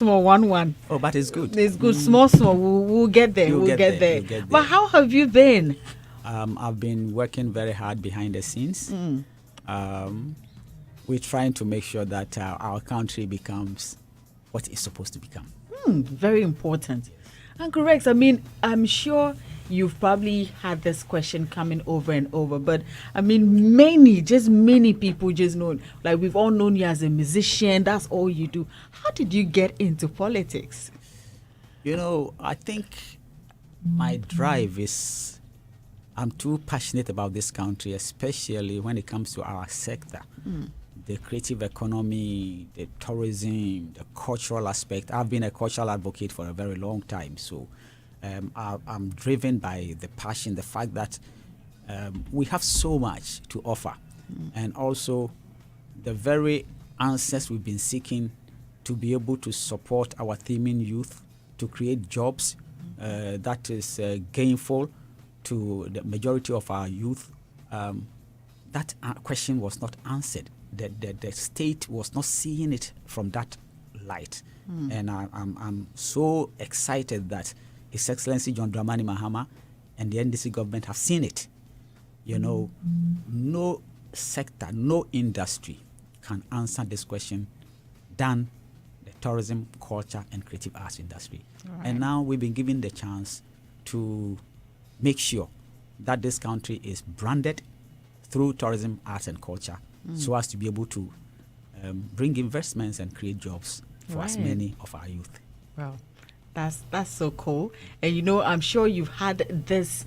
Small one. Oh, but it's good. It's good. Small. We'll get there. You'll We'll get there. You'll get But there. how have you been? I've been working very hard behind the scenes. Um, we're trying to make sure that our country becomes what it's supposed to become. Very important. And correct. I mean, I'm sure you've probably had this question coming over and over, but I mean, many people just know, like we've all known you as a musician. That's all you do. How did you get into politics? I think my drive is I'm too passionate about this country, especially when it comes to our sector. The creative economy, the tourism, the cultural aspect. I've been a cultural advocate for a very long time. So I'm driven by the passion, the fact that we have so much to offer. And also the very answers we've been seeking to be able to support our theming youth, to create jobs that is gainful to the majority of our youth. That question was not answered. The state was not seeing it from that light. And I'm so excited that His Excellency John Dramani Mahama and the NDC government have seen it. No sector, no industry can answer this question than the tourism, culture, and creative arts industry. Right. And now we've been given the chance to make sure that this country is branded through tourism, arts, and culture, so as to be able to bring investments and create jobs for as many of our youth. Wow, that's so cool. And I'm sure you've had this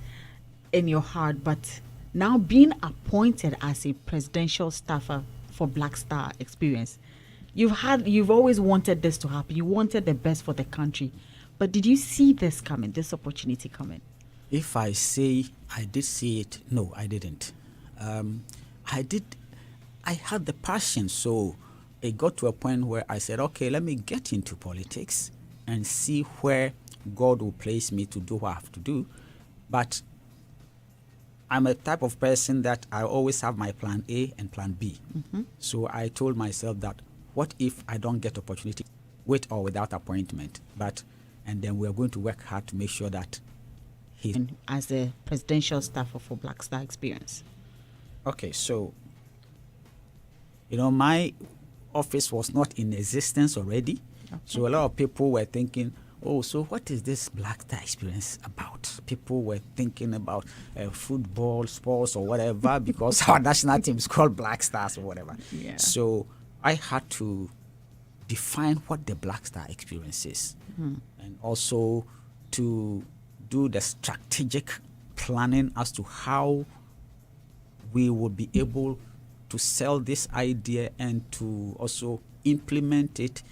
in your heart, but now being appointed as a presidential staffer for Black Star Experience, you've always wanted this to happen. You wanted the best for the country, but did you see this coming, this opportunity coming? If I say I did see it, no, I didn't. I had the passion, so it got to a point where I said, okay, let me get into politics and see where God will place me to do what I have to do. But I'm a type of person that I always have my plan A and plan B. So I told myself that what if I don't get opportunity with or without appointment? And then we're going to work hard to make sure that as a presidential staffer for Black Star Experience. Okay, so my office was not in existence already. Okay. So a lot of people were thinking, oh, so what is this Black Star Experience about? People were thinking about football, sports, or whatever, because our national team is called Black Stars or whatever. Yeah. So I had to define what the Black Star Experience is, and also to do the strategic planning as to how we would be able to sell this idea and to also implement it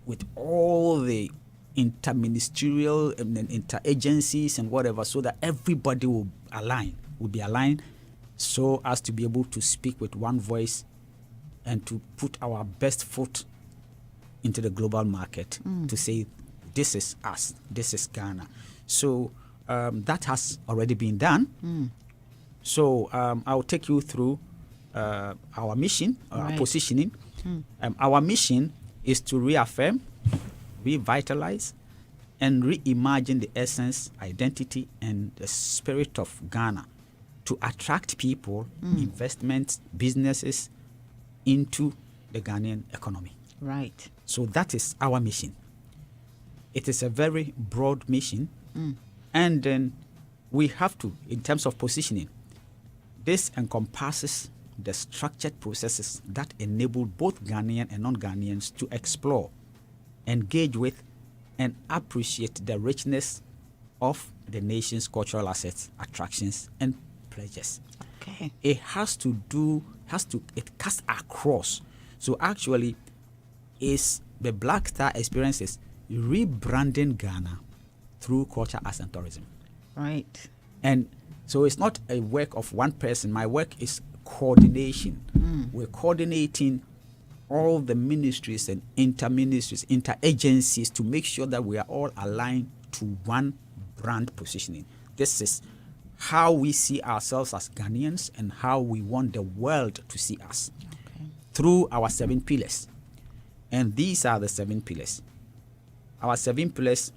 with all the interministerial and interagencies and whatever, so that everybody will be aligned so as to be able to speak with one voice and to put our best foot into the global market to say, this is us, this is Ghana. So that has already been done. So I'll take you through our mission, our positioning. Our mission is to reaffirm, revitalize, and reimagine the essence, identity, and the spirit of Ghana to attract people, investments, businesses into the Ghanaian economy. Right. So that is our mission. It is a very broad mission. And then we have to, in terms of positioning, this encompasses the structured processes that enable both Ghanaian and non-Ghanaians to explore, engage with, and appreciate the richness of the nation's cultural assets, attractions, and pleasures. Okay. It cuts across. So actually, is the Black Star Experiences rebranding Ghana through culture, arts, and tourism. Right. And so it's not a work of one person. My work is coordination. We're coordinating all the ministries and interministries, interagencies to make sure that we are all aligned to one brand positioning. This is how we see ourselves as Ghanaians and how we want the world to see us through our 7 pillars. And these are the 7 pillars. Our 7 pillars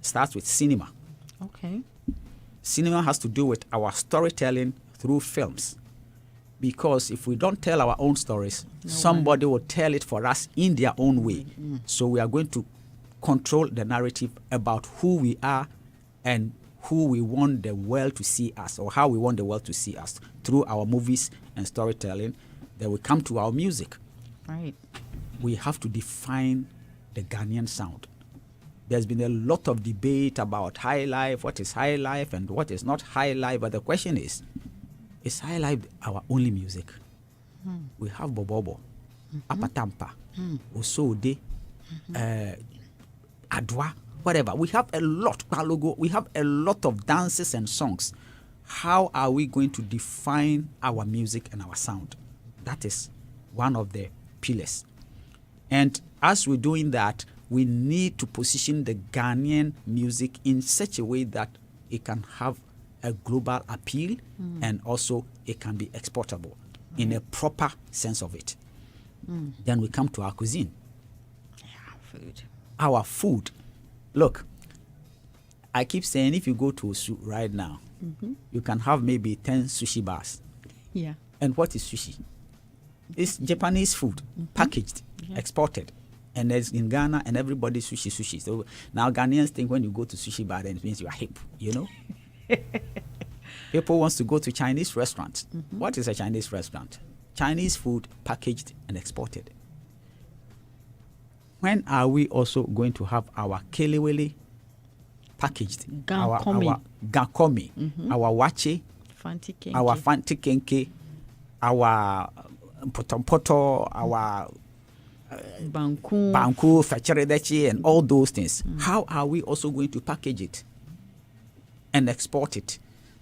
starts with cinema. Okay. Cinema has to do with our storytelling through films. Because if we don't tell our own stories, somebody will tell it for us in their own way. So we are going to control the narrative about who we are and who we want the world to see us, or how we want the world to see us through our movies and storytelling. Then we come to our music. Right. We have to define the Ghanaian sound. There's been a lot of debate about high life, what is high life and what is not high life. But the question is high life our only music? We have Bobobo, Apatampa, Osode, Adwa, whatever. We have a lot, Palogo. We have a lot of dances and songs. How are we going to define our music and our sound? That is one of the pillars. And as we're doing that, we need to position the Ghanaian music in such a way that it can have a global appeal and also it can be exportable in a proper sense of it. Then we come to our cuisine. Yeah, food. Our food. Look, I keep saying if you go to Osu right now, you can have maybe 10 sushi bars. Yeah. And what is sushi? It's Japanese food, packaged, exported. And it's in Ghana, and everybody sushi. So now Ghanaians think when you go to sushi bar, then it means you are hip, you know? People wants to go to Chinese restaurants. What is a Chinese restaurant? Chinese food packaged and exported. When are we also going to have our kelewele packaged? Gankomi. Our gankomi, our wache, Fanti kenke. our fanti kenke, our potompoto, our banku, facheredechi, and all those things. How are we also going to package it and export it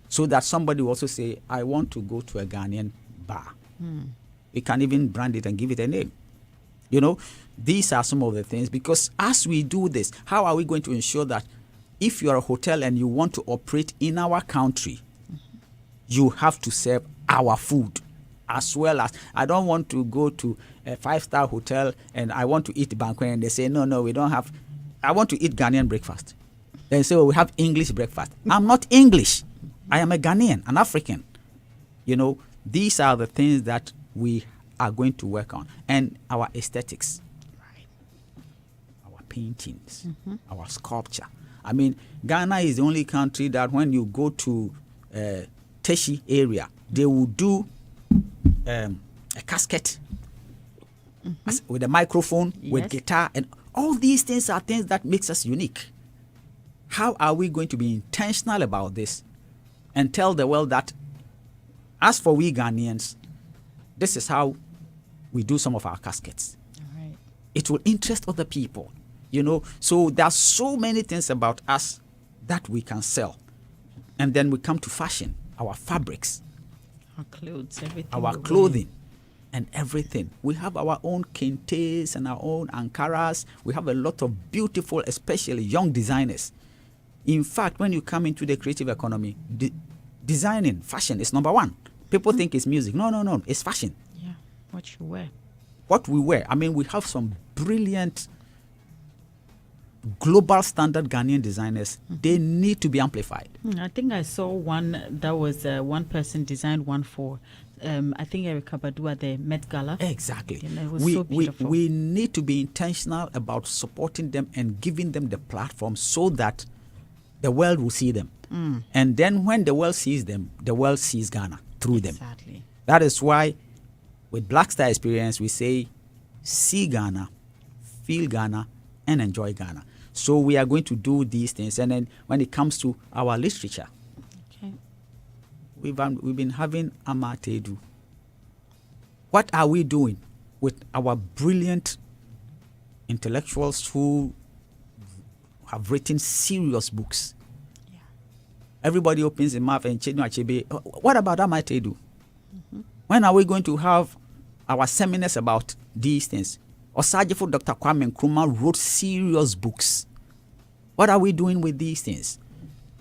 so that somebody will also say, I want to go to a Ghanaian bar? We can even brand it and give it a name. You know, these are some of the things, because as we do this, how are we going to ensure that if you're a hotel and you want to operate in our country, you have to serve our food? As well as, I don't want to go to a 5-star hotel and I want to eat banquet and they say, no, we don't have, I want to eat Ghanaian breakfast. They say, we have English breakfast. I'm not English. I am a Ghanaian, an African. You know, these are the things that we are going to work on. And our aesthetics, our paintings, our sculpture. I mean, Ghana is the only country that when you go to Teshi area, they will do a casket with a microphone, with guitar, and all these things are things that makes us unique. How are we going to be intentional about this and tell the world that, as for we Ghanaians, this is how we do some of our caskets? Right. It will interest other people, you know. So there are so many things about us that we can sell. And then we come to fashion, our fabrics, Our clothes, everything. our clothing and everything. We have our own kentes and our own Ankaras. We have a lot of beautiful, especially young designers. In fact, when you come into the creative economy, designing, fashion is number one. People think it's music. No, it's fashion. Yeah, what you wear. What we wear. I mean, we have some brilliant global standard Ghanaian designers. They need to be amplified. I think I saw one that was one person designed one for I think Erica Badu at the Met Gala. Exactly. You know, it was so beautiful. We need to be intentional about supporting them and giving them the platform so that the world will see them. And then when the world sees them, the world sees Ghana through them. Exactly. That is why with Black Star Experience, we say, see Ghana, feel Ghana, and enjoy Ghana. So we are going to do these things. And then when it comes to our literature, Okay. we've been having Omar Tedu. What are we doing with our brilliant intellectuals who have written serious books? Yeah. Everybody opens their mouth and Chinua Achebe. What about Omar Tedu? When are we going to have our seminars about these things? Osajifo Dr. Kwame Nkrumah wrote serious books. What are we doing with these things?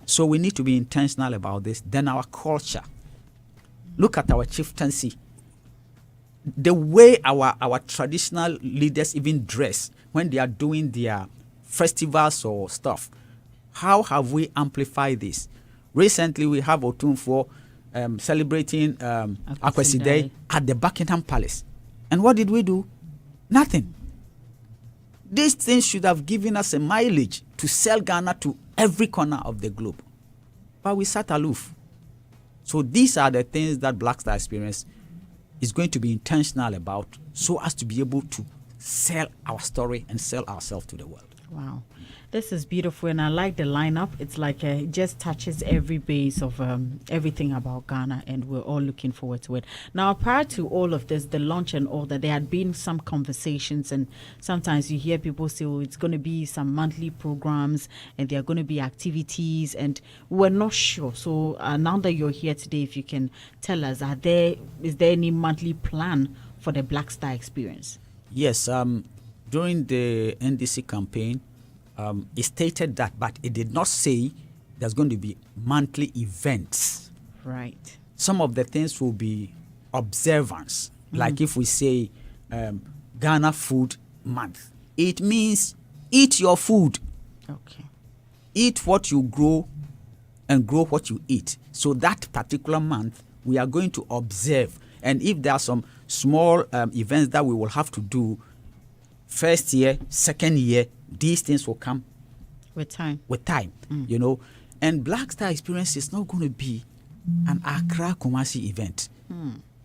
So we need to be intentional about this. Then our culture. Look at our chieftaincy. the way our traditional leaders even dress when they are doing their festivals or stuff. How have we amplified this? Recently, we have Otumfo celebrating Akwesi Day at the Buckingham Palace. And what did we do? Nothing. These things should have given us a mileage to sell Ghana to every corner of the globe. But we sat aloof. So these are the things that Black Star Experience is going to be intentional about, so as to be able to sell our story and sell ourselves to the world. Wow. This is beautiful, and I like the lineup. It's like it just touches every base of everything about Ghana, and we're all looking forward to it. Now, prior to all of this, the launch and all that, there had been some conversations, and sometimes you hear people say, oh, it's going to be some monthly programs, and there are going to be activities, and we're not sure. So now that you're here today, if you can tell us, is there any monthly plan for the Black Star Experience? Yes, during the NDC campaign, it stated that, but it did not say there's going to be monthly events. Right. Some of the things will be observance. Like if we say Ghana Food Month, it means eat your food. Okay. Eat what you grow and grow what you eat. So that particular month, we are going to observe. And if there are some small events that we will have to do, first year, second year, these things will come with time. You know. And Black Star Experience is not going to be an Accra Kumasi event.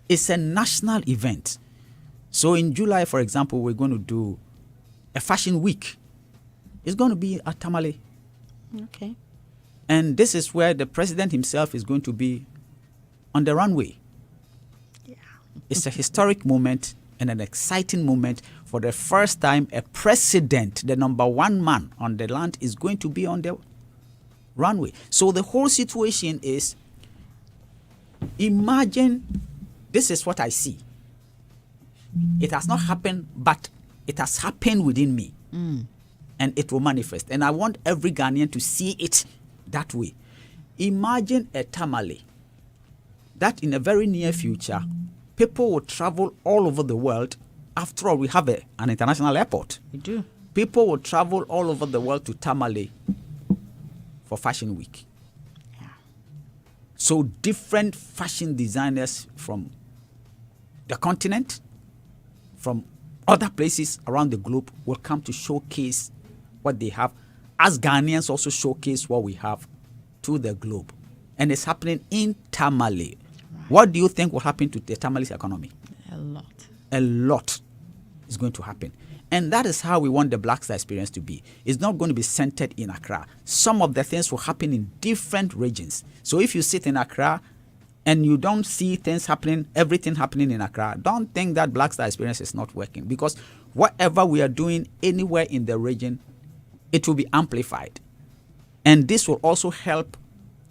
It's a national event. So in July, for example, we're going to do a fashion week. It's going to be at Tamale. Okay. And this is where the president himself is going to be on the runway. Yeah. It's a historic moment and an exciting moment. For the first time, a president, the number one man on the land, is going to be on the runway. So the whole situation is, imagine, this is what I see. It has not happened, but it has happened within me. And it will manifest. And I want every Ghanaian to see it that way. Imagine a tamale that in a very near future, people will travel all over the world. After all, we have an international airport. We do. People will travel all over the world to Tamale for Fashion Week. Yeah. So different fashion designers from the continent, from other places around the globe will come to showcase what they have, as Ghanaians also showcase what we have to the globe. And it's happening in Tamale. Right. What do you think will happen to the Tamale's economy? A lot. A lot is going to happen. And that is how we want the Black Star Experience to be. It's not going to be centered in Accra. Some of the things will happen in different regions. So if you sit in Accra and you don't see things happening, everything happening in Accra, don't think that Black Star Experience is not working. Because whatever we are doing anywhere in the region, it will be amplified. And this will also help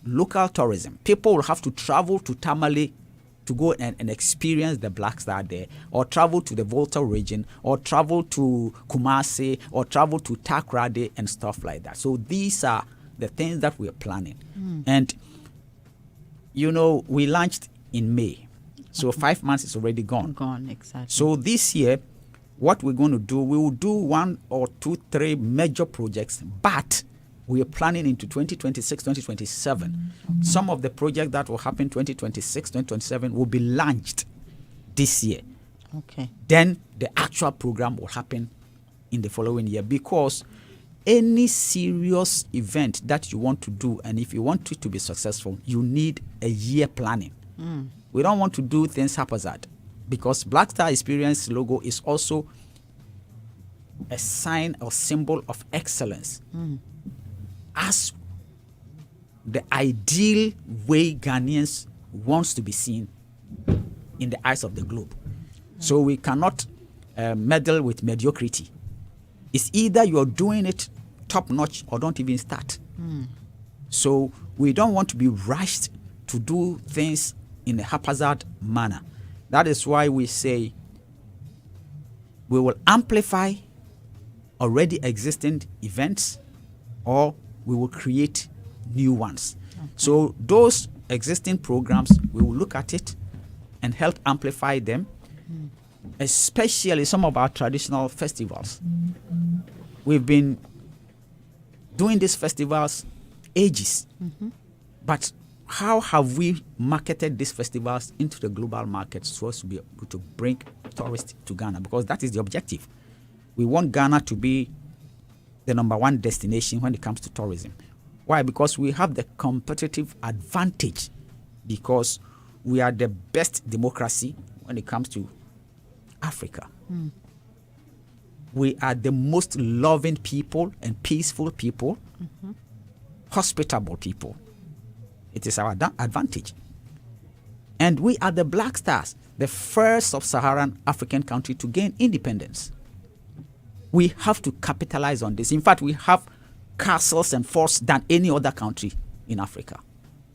local tourism. People will have to travel to Tamale to go and experience the Black Star there, or travel to the Volta region, or travel to Kumasi, or travel to Takoradi and stuff like that. So these are the things that we are planning. And, you know, we launched in May. So 5 months is already gone. Gone, exactly. So this year, what we're going to do, we will do 1 or 2, 3 major projects, but we are planning into 2026, 2027. Some of the projects that will happen 2026, 2027 will be launched this year. Okay. Then the actual program will happen in the following year, because any serious event that you want to do, and if you want it to be successful, you need a year planning. We don't want to do things haphazard, because Black Star Experience logo is also a sign or symbol of excellence. As the ideal way Ghanaians wants to be seen in the eyes of the globe. So we cannot meddle with mediocrity. It's either you're doing it top notch or don't even start. So we don't want to be rushed to do things in a haphazard manner. That is why we say we will amplify already existing events, or we will create new ones. Okay. So those existing programs, we will look at it and help amplify them. especially some of our traditional festivals. We've been doing these festivals ages, but how have we marketed these festivals into the global market so as to be able to bring tourists to Ghana? Because that is the objective. We want Ghana to be the number one destination when it comes to tourism. Why? Because we have the competitive advantage, because we are the best democracy when it comes to Africa. We are the most loving people and peaceful people, hospitable people. It is our advantage. And we are the Black Stars, the first sub-Saharan African country to gain independence. We have to capitalize on this. In fact, we have castles and forts than any other country in Africa.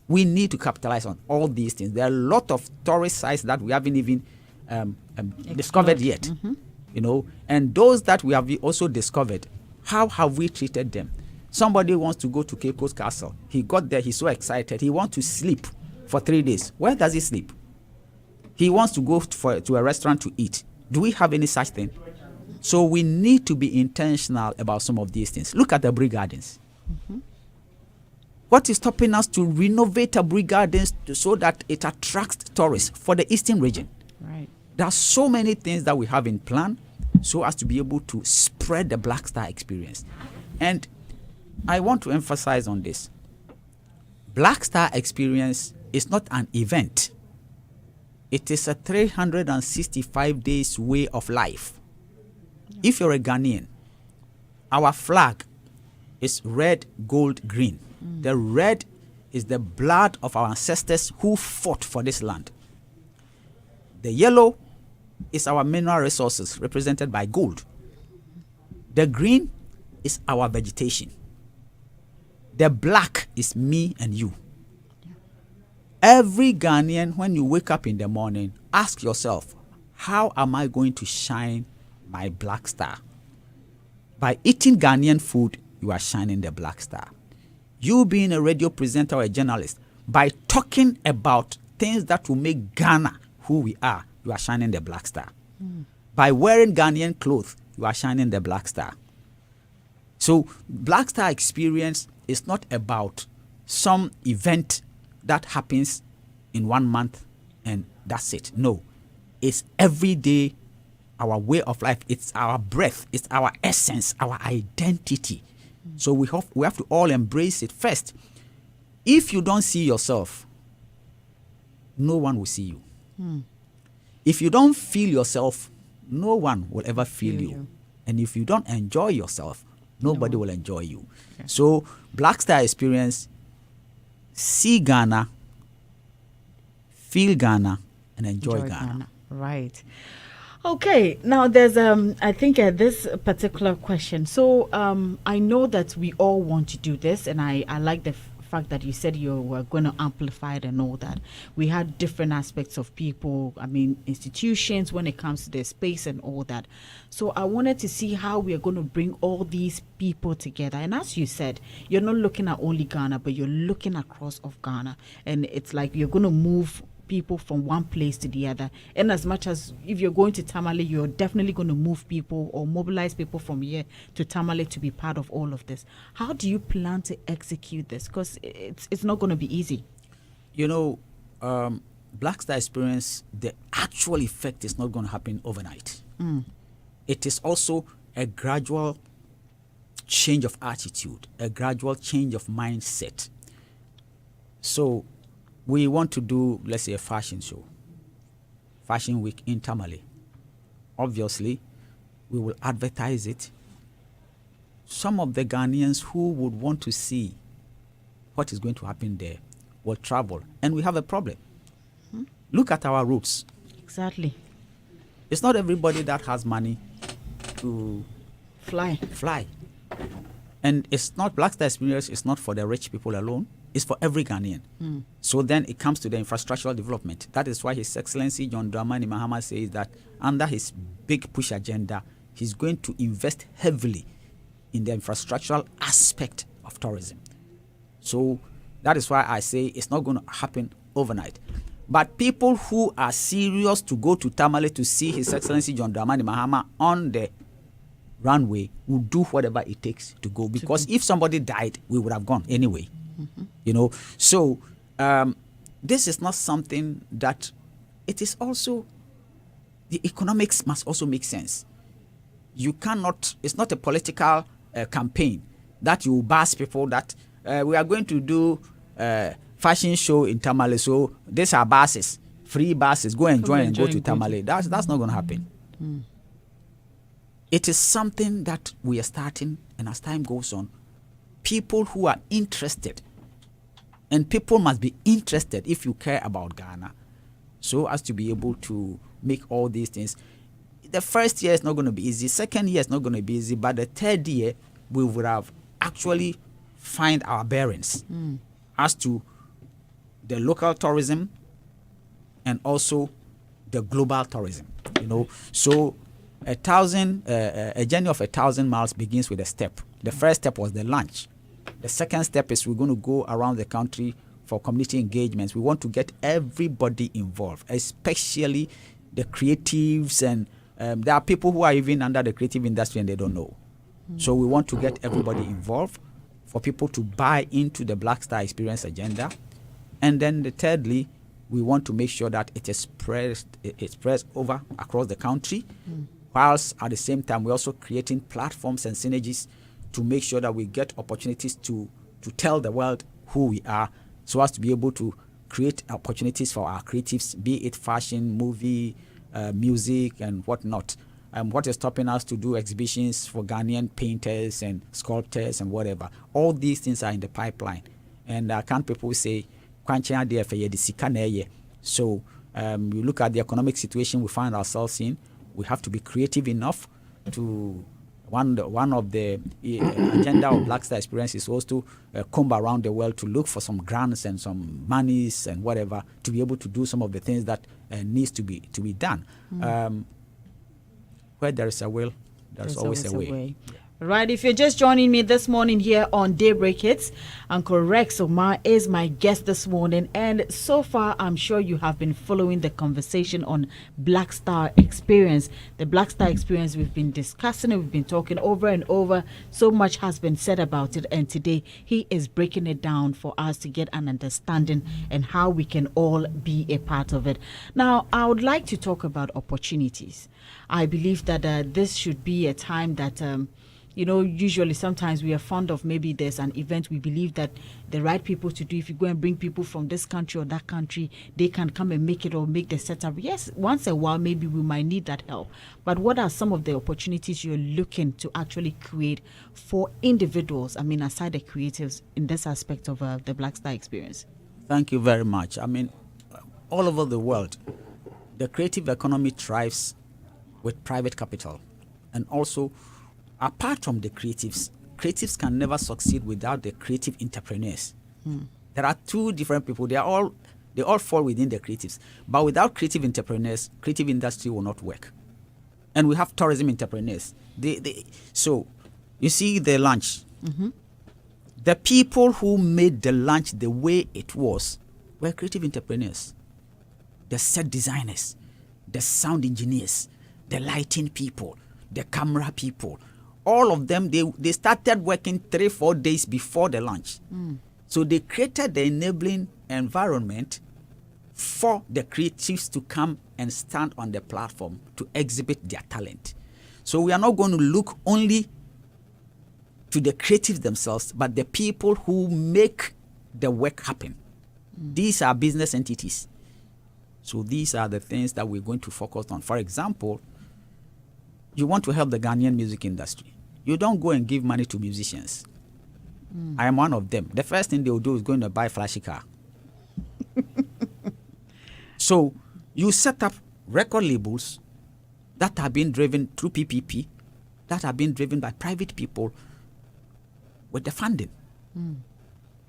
We need to capitalize on all these things. There are a lot of tourist sites that we haven't even discovered yet. You know, and those that we have also discovered, how have we treated them? Somebody wants to go to Cape Coast Castle. He got there, he's so excited. He wants to sleep for 3 days. Where does he sleep? He wants to go to a restaurant to eat. Do we have any such thing? So we need to be intentional about some of these things. Look at the Brig Gardens. What is stopping us to renovate the Brig Gardens so that it attracts tourists for the eastern region? Right. There are so many things that we have in plan so as to be able to spread the Black Star experience. And I want to emphasize on this. Black Star experience is not an event. It is a 365 days way of life. If you're a Ghanaian, our flag is red, gold, green. The red is the blood of our ancestors who fought for this land. The yellow is our mineral resources represented by gold. The green is our vegetation. The black is me and you. Every Ghanaian, when you wake up in the morning, ask yourself, how am I going to shine my Black Star? By eating Ghanaian food, you are shining the Black Star. You being a radio presenter or a journalist, by talking about things that will make Ghana who we are, you are shining the Black Star. By wearing Ghanaian clothes, you are shining the Black Star. So Black Star experience is not about some event that happens in 1 month and that's it. No, it's every day, our way of life. It's our breath. It's our essence, our identity. So we have to all embrace it first. If you don't see yourself, no one will see you. If you don't feel yourself, no one will ever feel you. And if you don't enjoy yourself, nobody will enjoy you. Okay. So Black Star experience, see Ghana, feel Ghana, and enjoy Ghana. Right. Okay, now there's I think this particular question. So I know that we all want to do this, and I like the fact that you said you were going to amplify it and all that. We had different aspects of people, I mean institutions, when it comes to their space and all that. So I wanted to see how we are going to bring all these people together. And as you said, you're not looking at only Ghana, but you're looking across of Ghana, and it's like you're going to move people from one place to the other. And as much as if you're going to Tamale, you're definitely going to move people or mobilize people from here to Tamale to be part of all of this. How do you plan to execute this? Because it's not going to be easy. You know, Black Star experience, the actual effect is not going to happen overnight. It is also a gradual change of attitude, a gradual change of mindset. So we want to do, let's say, a fashion show, Fashion Week in Tamale. Obviously, we will advertise it. Some of the Ghanaians who would want to see what is going to happen there will travel. And we have a problem. Look at our routes. Exactly. It's not everybody that has money to fly. And it's not, Black Star experience is not for the rich people alone. It's for every Ghanaian. So then it comes to the infrastructural development. That is why His Excellency John Dramani Mahama says that under his big push agenda, he's going to invest heavily in the infrastructural aspect of tourism. So that is why I say it's not going to happen overnight. But people who are serious to go to Tamale to see His Excellency John Dramani Mahama on the runway will do whatever it takes to go, because if somebody died, we would have gone anyway. You know, so this is not something that it is also, the economics must also make sense. You cannot, it's not a political campaign that you bus people that we are going to do fashion show in Tamale, so these are buses, free buses, go and join and go to Tamale. That's not going to happen. It is something that we are starting, and as time goes on, people who are interested, and people must be interested if you care about Ghana, so as to be able to make all these things. The first year is not going to be easy, second year is not going to be easy, but the third year we would have actually find our bearings as to the local tourism and also the global tourism. You know, so a journey of 1,000 miles begins with a step. The first step was the launch. The second step is we're going to go around the country for community engagements. We want to get everybody involved, especially the creatives, and there are people who are even under the creative industry and they don't know. So we want to get everybody involved, for people to buy into the Black Star Experience agenda. And then thirdly, we want to make sure that it is spread over across the country, whilst at the same time we're also creating platforms and synergies to make sure that we get opportunities to tell the world who we are, so as to be able to create opportunities for our creatives, be it fashion, movie, music, and whatnot. What is stopping us to do exhibitions for Ghanaian painters and sculptors and whatever? All these things are in the pipeline. And can't people say, so you look at the economic situation we find ourselves in, we have to be creative enough to, one of the agenda of Black Star Experience is also to comb around the world to look for some grants and some monies and whatever, to be able to do some of the things that needs to be done. Where there is a will, there's always a way. Right, if you're just joining me this morning here on Daybreak Hits, Uncle Rex Omar is my guest this morning, and so far I'm sure you have been following the conversation on Black Star Experience. The Black Star Experience, we've been discussing it, we've been talking over and over, so much has been said about it, and today he is breaking it down for us to get an understanding and how we can all be a part of it. Now, I would like to talk about opportunities. I believe that this should be a time that usually sometimes we are fond of, maybe there's an event we believe that the right people to do, if you go and bring people from this country or that country, they can come and make it or make the setup. Yes, once a while maybe we might need that help. But what are some of the opportunities you're looking to actually create for individuals, aside the creatives, in this aspect of the Black Star Experience? Thank you very much. All over the world, the creative economy thrives with private capital. And also, apart from the creatives can never succeed without the creative entrepreneurs. There are two different people. They all fall within the creatives. But without creative entrepreneurs, creative industry will not work. And we have tourism entrepreneurs. So you see the lunch. The people who made the lunch the way it was were creative entrepreneurs. The set designers, the sound engineers, the lighting people, the camera people. All of them, they started working 3-4 days before the launch. So they created the enabling environment for the creatives to come and stand on the platform to exhibit their talent. So we are not going to look only to the creatives themselves, but the people who make the work happen. These are business entities. So these are the things that we're going to focus on. For example, you want to help the Ghanaian music industry. You don't go and give money to musicians. I am one of them. The first thing they will do is going to buy a flashy car. So you set up record labels that are being driven through PPP, that are being driven by private people with the funding.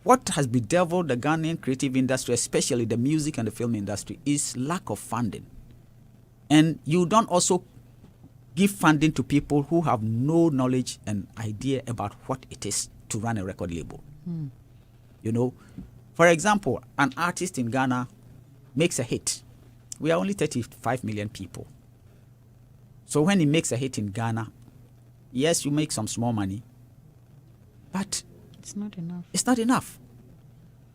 What has bedeviled the Ghanaian creative industry, especially the music and the film industry, is lack of funding. And you don't also give funding to people who have no knowledge and idea about what it is to run a record label. For example, an artist in Ghana makes a hit, we are only 35 million people. So when he makes a hit in Ghana, yes, you make some small money, but It's not enough. it's not enough.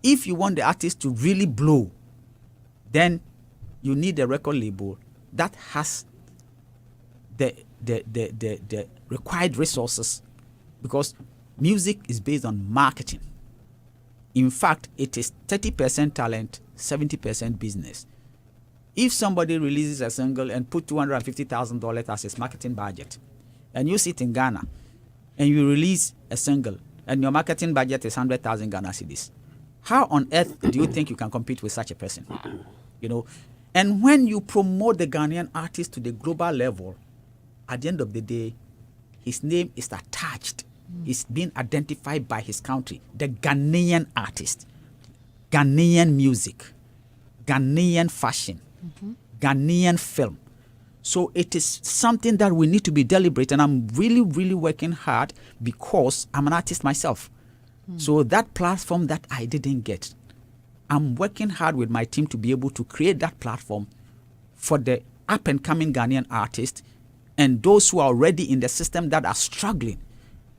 If you want the artist to really blow, then you need a record label that has the required resources, because music is based on marketing. In fact, it is 30% talent, 70% business. If somebody releases a single and put $250,000 as his marketing budget, and you sit in Ghana and you release a single and your marketing budget is 100,000 Ghana cedis, how on earth do you think you can compete with such a person? You know, and when you promote the Ghanaian artist to the global level, at the end of the day, his name is attached. He's being identified by his country, the Ghanaian artist, Ghanaian music, Ghanaian fashion, Ghanaian film. So it is something that we need to be deliberate, and I'm really, really working hard because I'm an artist myself. So that platform that I didn't get, I'm working hard with my team to be able to create that platform for the up-and-coming Ghanaian artists and those who are already in the system that are struggling.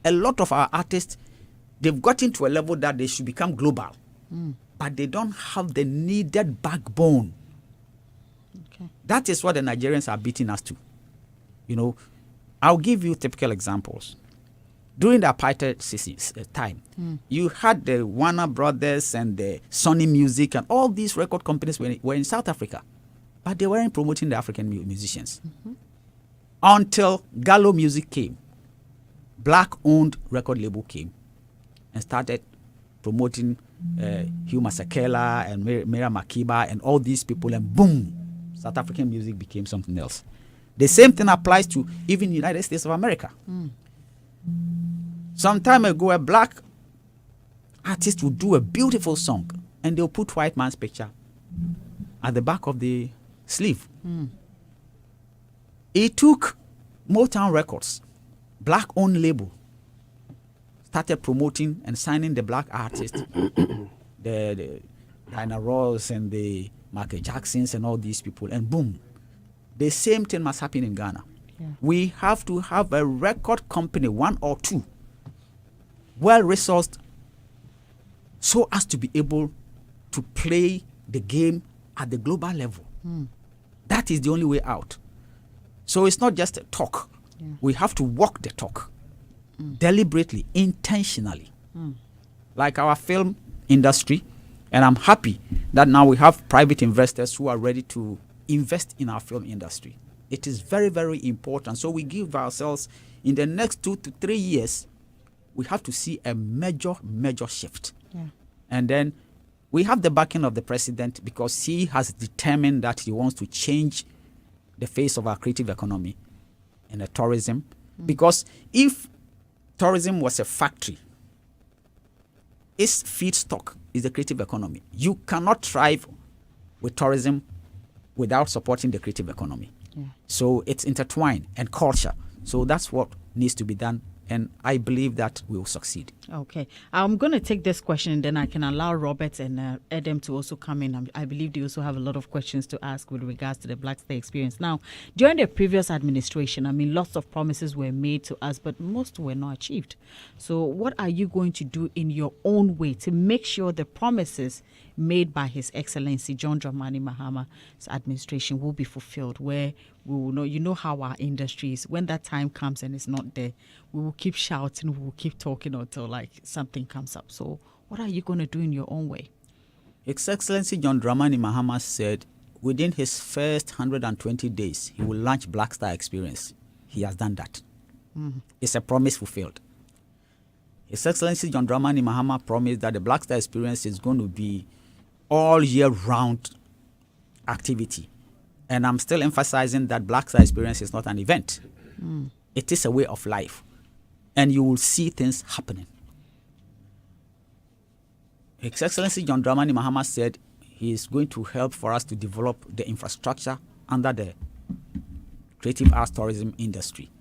A lot of our artists, they've gotten to a level that they should become global, but they don't have the needed backbone. Okay. That is what the Nigerians are beating us to. You know, I'll give you typical examples. During the apartheid time, you had the Warner Brothers and the Sony Music and all these record companies were in South Africa, but they weren't promoting the African musicians. Until Gallo Music came, black-owned record label came and started promoting Hugh Masekela and Miriam Makeba and all these people, and boom, South African music became something else. The same thing applies to even United States of America. Some time ago, a black artist would do a beautiful song and they'll put white man's picture at the back of the sleeve. It took Motown Records, black-owned label, started promoting and signing the black artists, the Diana Ross and the Michael Jacksons and all these people, and boom, the same thing must happen in Ghana. Yeah. We have to have a record company, one or two, well-resourced, so as to be able to play the game at the global level. That is the only way out. So it's not just a talk. Yeah. We have to walk the talk deliberately, intentionally. Like our film industry, and I'm happy that now we have private investors who are ready to invest in our film industry. It is very, very important. So we give ourselves, in the next 2 to 3 years, we have to see a major shift. Yeah. And then we have the backing of the president, because he has determined that he wants to change the face of our creative economy and the tourism. Because if tourism was a factory, its feedstock is the creative economy. You cannot thrive with tourism without supporting the creative economy. Yeah. So it's intertwined, and culture. So that's what needs to be done, and I believe that we will succeed. Okay. I'm going to take this question, and then I can allow Robert and Adam to also come in. I believe they also have a lot of questions to ask with regards to the Black Star experience. Now, during the previous administration, I mean, lots of promises were made to us, but most were not achieved. So what are you going to do in your own way to make sure the promises made by His Excellency John Dramani Mahama's administration will be fulfilled, where we will know, you know how our industry is, when that time comes and it's not there, we will keep shouting, we will keep talking until like something comes up. So what are you going to do in your own way? His Excellency John Dramani Mahama said within his first 120 days, he will launch Black Star Experience. He has done that. It's a promise fulfilled. His Excellency John Dramani Mahama promised that the Black Star Experience is going to be all year round activity. And I'm still emphasizing that Black Star Experience is not an event. It is a way of life. And you will see things happening. His Excellency John Dramani Mahama said he is going to help for us to develop the infrastructure under the creative arts tourism industry.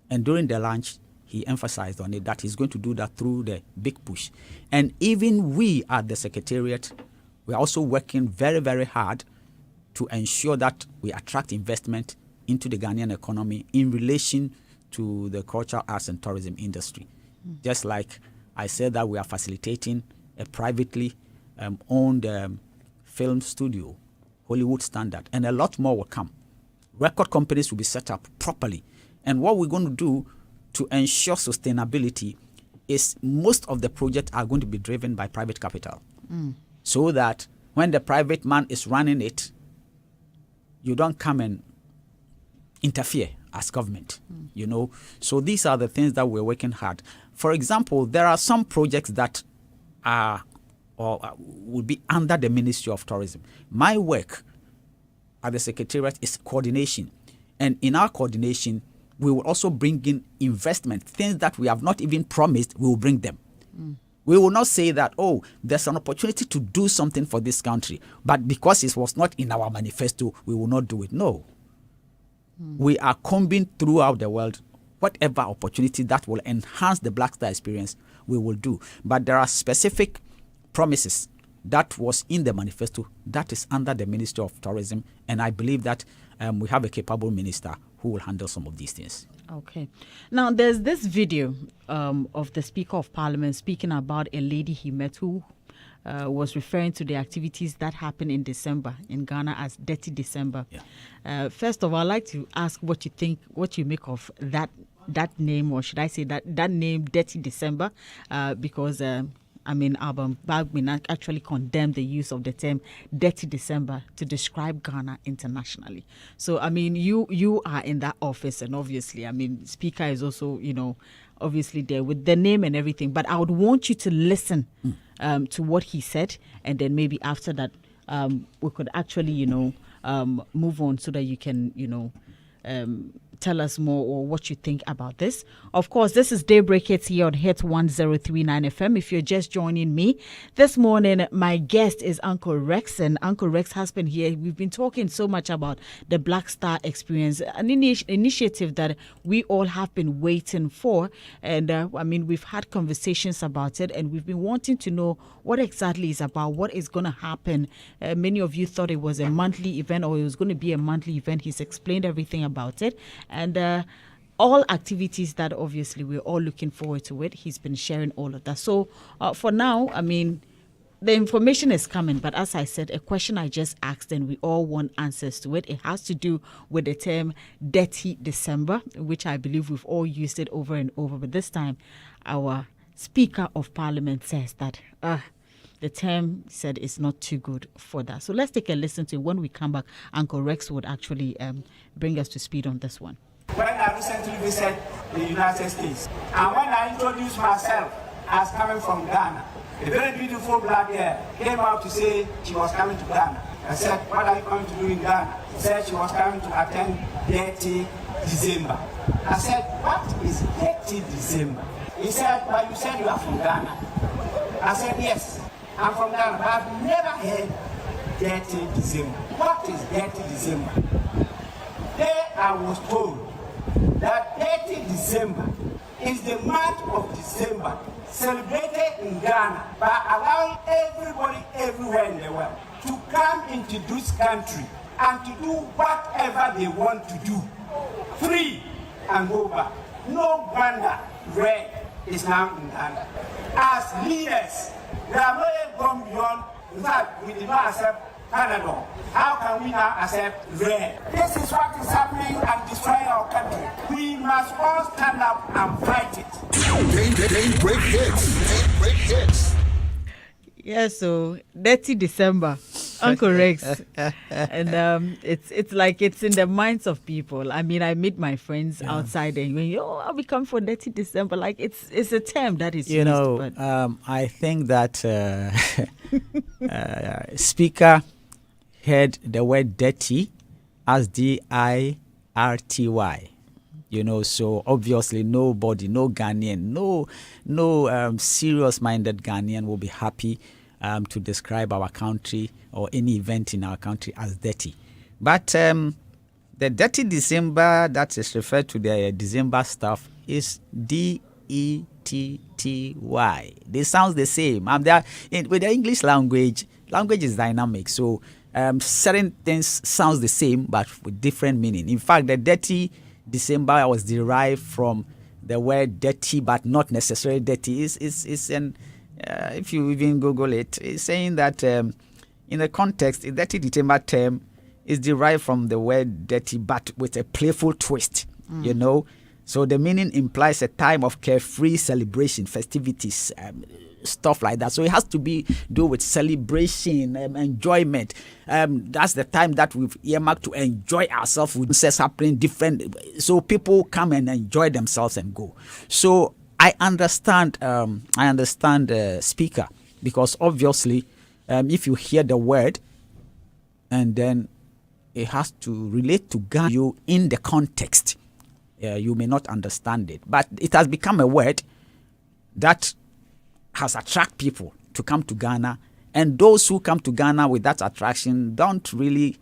And during the launch, he emphasized on it that he's going to do that through the big push. And even we at the Secretariat, We are also working very, very hard to ensure that we attract investment into the Ghanaian economy in relation to the cultural arts and tourism industry. Just like I said that we are facilitating a privately owned film studio, Hollywood standard, and a lot more will come. Record companies will be set up properly. And what we're going to do to ensure sustainability is most of the projects are going to be driven by private capital. So that when the private man is running it, you don't come and interfere as government, you know. So these are the things that we're working hard. For example, there are some projects that are or will be under the Ministry of Tourism. My work at the Secretariat is coordination. And in our coordination, we will also bring in investment. Things that we have not even promised, we will bring them. We will not say that, oh, there's an opportunity to do something for this country, but because it was not in our manifesto, we will not do it. No. We are combing throughout the world whatever opportunity that will enhance the Black Star experience, we will do. But there are specific promises that was in the manifesto that is under the Ministry of Tourism, and I believe that we have a capable minister who will handle some of these things. Okay. Now, there's this video of the Speaker of Parliament speaking about a lady he met who was referring to the activities that happened in December in Ghana as Dirty December. Yeah. First of all, I'd like to ask what you think, what you make of that name, or should I say that name, Dirty December, because Alban Bagmin actually condemned the use of the term Dirty December to describe Ghana internationally. So, you are in that office, and obviously, Speaker is also, obviously there with the name and everything. But I would want you to listen to what he said, and then maybe after that, we could actually, move on so that you can, tell us more or what you think about this. Of course, this is Daybreak Hits here on Hit 1039 FM. If you're just joining me this morning, my guest is Uncle Rex, and Uncle Rex has been here. We've been talking so much about the Black Star experience, an initiative that we all have been waiting for. And we've had conversations about it, and we've been wanting to know what exactly it's about, what is going to happen. Many of you thought it was a monthly event, or it was going to be a monthly event. He's explained everything about it. And all activities that obviously we're all looking forward to it. He's been sharing all of that. So for now, the information is coming. But as I said, a question I just asked, and we all want answers to it. It has to do with the term Dirty December, which I believe we've all used it over and over. But this time, our Speaker of Parliament says that the term said is not too good for that. So let's take a listen to it. When we come back, Uncle Rex would actually bring us to speed on this one. When I recently visited the United States, and when I introduced myself as coming from Ghana, a very beautiful black girl came out to say she was coming to Ghana. I said, what are you going to do in Ghana? She said she was coming to attend Dirty December. I said, what is Dirty December? He said, well, you said you are from Ghana. I said, yes, I'm from Ghana, but I've never heard Dirty December. What is Dirty December? There I was told that Dirty December is the month of December celebrated in Ghana by allowing everybody everywhere in the world to come into this country and to do whatever they want to do, free and go back. No wonder red is now in Ghana. As leaders, we have not yet gone beyond. In fact, we did not accept Canada. How can we now accept red? This is what is happening and destroying our country. We must all stand up and fight it. Daybreak Hits. Daybreak Hits. Yeah, so Dirty December, Uncle Rex, and it's like it's in the minds of people. I meet my friends outside, and when I'll be coming for Dirty December, like it's a term that is used. I think that Speaker heard the word dirty as DIRTY. So obviously nobody, no Ghanaian, no serious-minded Ghanaian will be happy to describe our country or any event in our country as dirty. But the Dirty December that is referred to the December stuff is DETTY. They sound the same. With the English language, language is dynamic. So certain things sounds the same but with different meaning. In fact, the dirty December was derived from the word dirty, but not necessarily dirty. It's an if you even Google it, it's saying that in the context, the dirty December term is derived from the word dirty, but with a playful twist. You know, so the meaning implies a time of carefree celebration, festivities, stuff like that. So it has to do with celebration, enjoyment. That's the time that we've earmarked to enjoy ourselves with things happening different. So people come and enjoy themselves and go. So I understand. Speaker, because obviously, if you hear the word, and then it has to relate to Ghana, you in the context. You may not understand it, but it has become a word that has attracted people to come to Ghana, and those who come to Ghana with that attraction don't really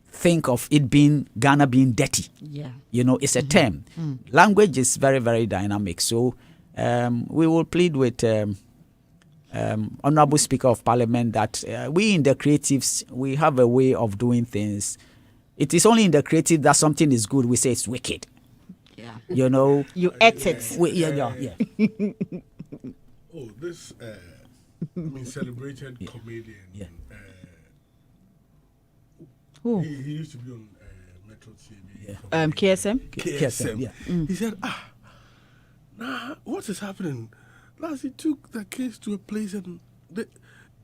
think of it being Ghana being dirty. Yeah, you know, it's a term. Language is very, very dynamic. So we will plead with Honorable Speaker of Parliament that we in the creatives, we have a way of doing things. It is only in the creative that something is good. We say it's wicked. yeah. You know, You ate it. yeah. Oh, this celebrated comedian. Yeah. Who? He used to be on Metro TV. Yeah. KSM. KSM. Yeah. He said, nah, what is happening? Last he took the case to a place and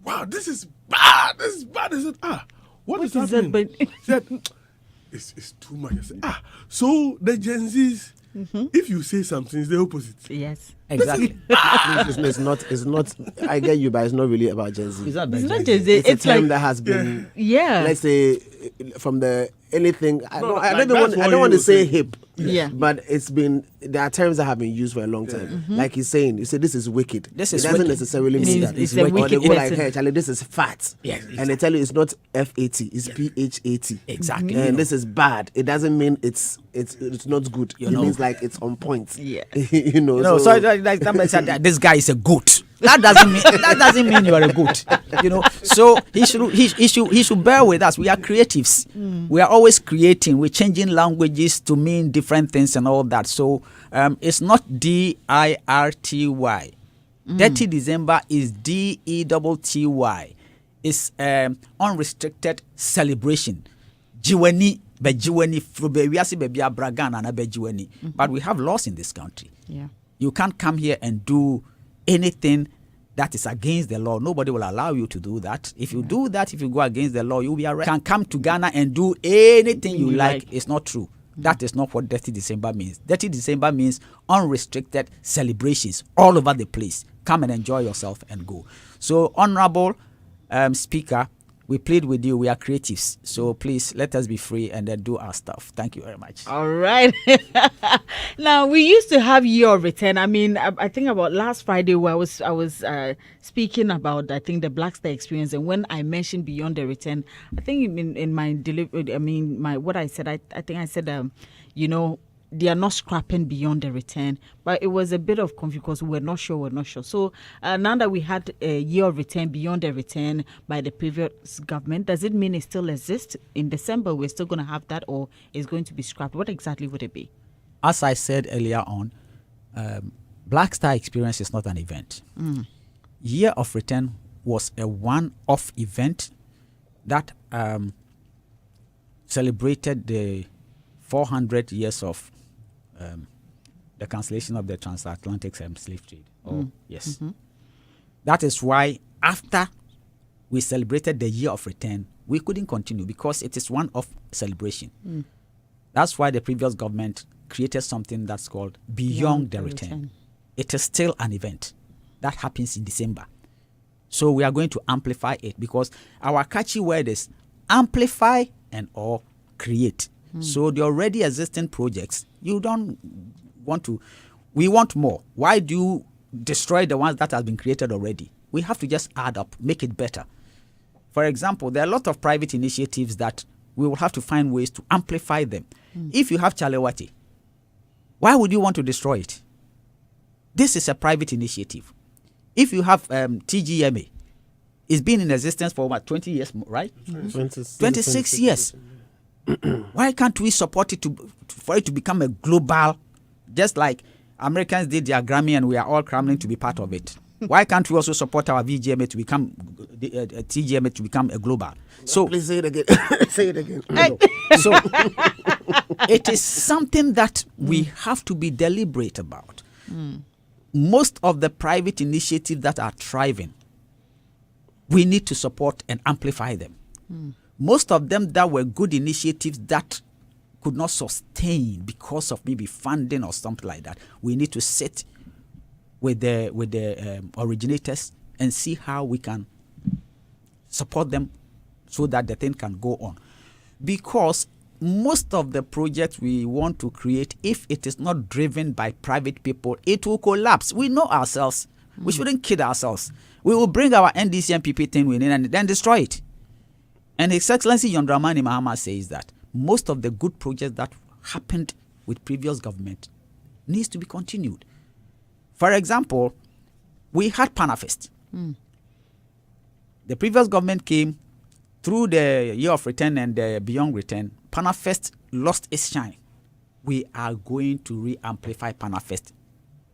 wow, this is bad. This is bad. He said, what is is happening? that, He said, it's too much. I said, so the Gen Zs, if you say something, it's the opposite. Yes. Exactly. It's not. I get you, but it's not really about Gen Z. It's not It's Gen not Z. just it. It's a It's term like that has been, yeah. let's say, from the anything. I No, don't like even that's want. I what don't want you to say say. hip. Yeah. But it's been. There are terms that have been used for a long time. Like he's saying, you say this is wicked. This it is doesn't wicked. necessarily mean Means that it's a Or they wicked go like, person. hey, Charlie, this is fat. Yes, And they tell you it's not FAT, it's PHAT. Exactly. And this is bad. It doesn't mean it's not good. It know. means like it's on point. Yeah. you know. No, so like somebody said that this guy is a goat. That doesn't mean you are a goat. You know, so he should bear with us. We are creatives. We are always creating. We're changing languages to mean different things and all that. So it's not DIRTY. Dirty December is DETTY. It's unrestricted celebration. Jiweni. But we have laws in this country. Yeah. You can't come here and do anything that is against the law. Nobody will allow you to do that. If you do that, if you go against the law, you'll be arrested. You can come to Ghana and do anything you like. It's not true. That is not what Dirty December means. Dirty December means unrestricted celebrations all over the place. Come and enjoy yourself and go. So, Honorable Speaker, we plead with you. We are creatives. So please let us be free and then do our stuff. Thank you very much. All right. Now we used to have your return. I mean, I think about last Friday where I was speaking about the Black Star experience, and when I mentioned Beyond the Return, I think in my delivery, what I said, I think I said they are not scrapping Beyond the Return, but it was a bit of confusion because we're not sure. So now that we had a year of return, Beyond the Return by the previous government, does it mean it still exists? In December, we're still going to have that, or is going to be scrapped? What exactly would it be? As I said earlier on, Black Star experience is not an event. Year of Return was a one-off event that celebrated the 400 years of the cancellation of the transatlantic slave trade. Yes. That is why after we celebrated the year of return, we couldn't continue because it is one of celebration. That's why the previous government created something that's called Beyond the Return. It is still an event that happens in December. So we are going to amplify it because our catchy word is amplify and or create. So the already existing projects, you don't want to, we want more. Why do you destroy the ones that have been created already? We have to just add up, make it better. For example, there are a lot of private initiatives that we will have to find ways to amplify them. If you have Chalewati, why would you want to destroy it? This is a private initiative. If you have TGMA, It's been in existence for what, 20 years, right? 26 years. Why can't we support it for it to become a global, just like Americans did their Grammy and we are all clamoring to be part of it? Why can't we also support our VGMA to become TGMA to become a global? So Please say it again. Say it again. so it is something that we have to be deliberate about. Most of the private initiatives that are thriving, we need to support and amplify them. Most of them that were good initiatives that could not sustain because of maybe funding or something like that, we need to sit with the originators and see how we can support them so that the thing can go on. Because most of the projects we want to create, if it is not driven by private people, it will collapse. We know ourselves. We shouldn't kid ourselves. We will bring our NDC and PP thing in and then destroy it. And His Excellency John Dramani Mahama says that most of the good projects that happened with previous government needs to be continued. For example, we had Panafest. The previous government came through the year of return and the beyond return. Panafest lost its shine. We are going to re-amplify Panafest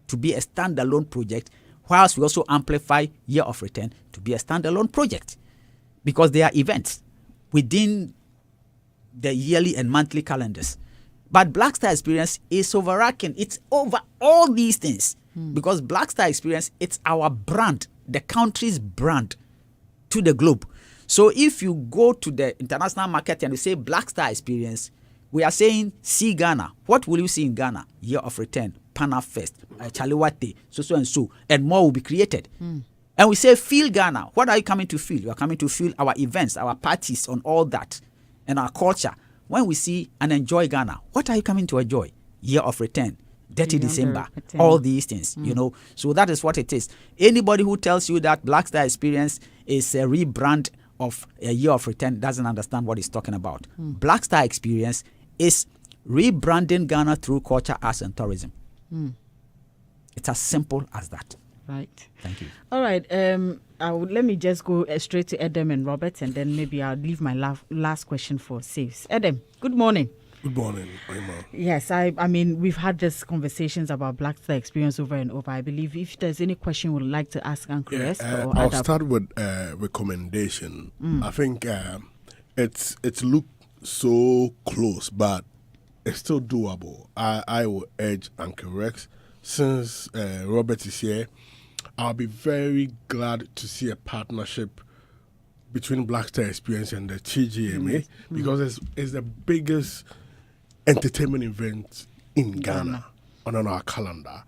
to be a standalone project, whilst we also amplify year of return to be a standalone project, because they are events within the yearly and monthly calendars. But Black Star Experience is overarching. It's over all these things. Because Black Star Experience, it's our brand, the country's brand to the globe. So if you go to the international market and you say Black Star Experience, we are saying see Ghana. What will you see in Ghana? Year of Return, Panafest, Chaliwate, so and so, and more will be created. And we say feel Ghana. What are you coming to feel? You are coming to feel our events, our parties, on all that, and our culture. When we see and enjoy Ghana, what are you coming to enjoy? Year of Return, Dirty December, all these things, you know. So that is what it is. Anybody who tells you that Black Star Experience is a rebrand of a year of return doesn't understand what he's talking about. Black Star Experience is rebranding Ghana through culture, arts, and tourism. It's as simple as that. Right. Thank you. All right. Let me just go straight to Edem and Robert, and then maybe I'll leave my last question for Saves. Edem, good morning. Good morning, Omar. Yes, I mean, we've had these conversations about Black Star Experience over and over. I believe if there's any question you would like to ask Uncle S, I'll start with recommendation. I think it's looked so close, but it's still doable. I will urge Uncle Rex, since Robert is here, I'll be very glad to see a partnership between Black Star Experience and the TGMA, because it's the biggest entertainment event in Ghana on our calendar,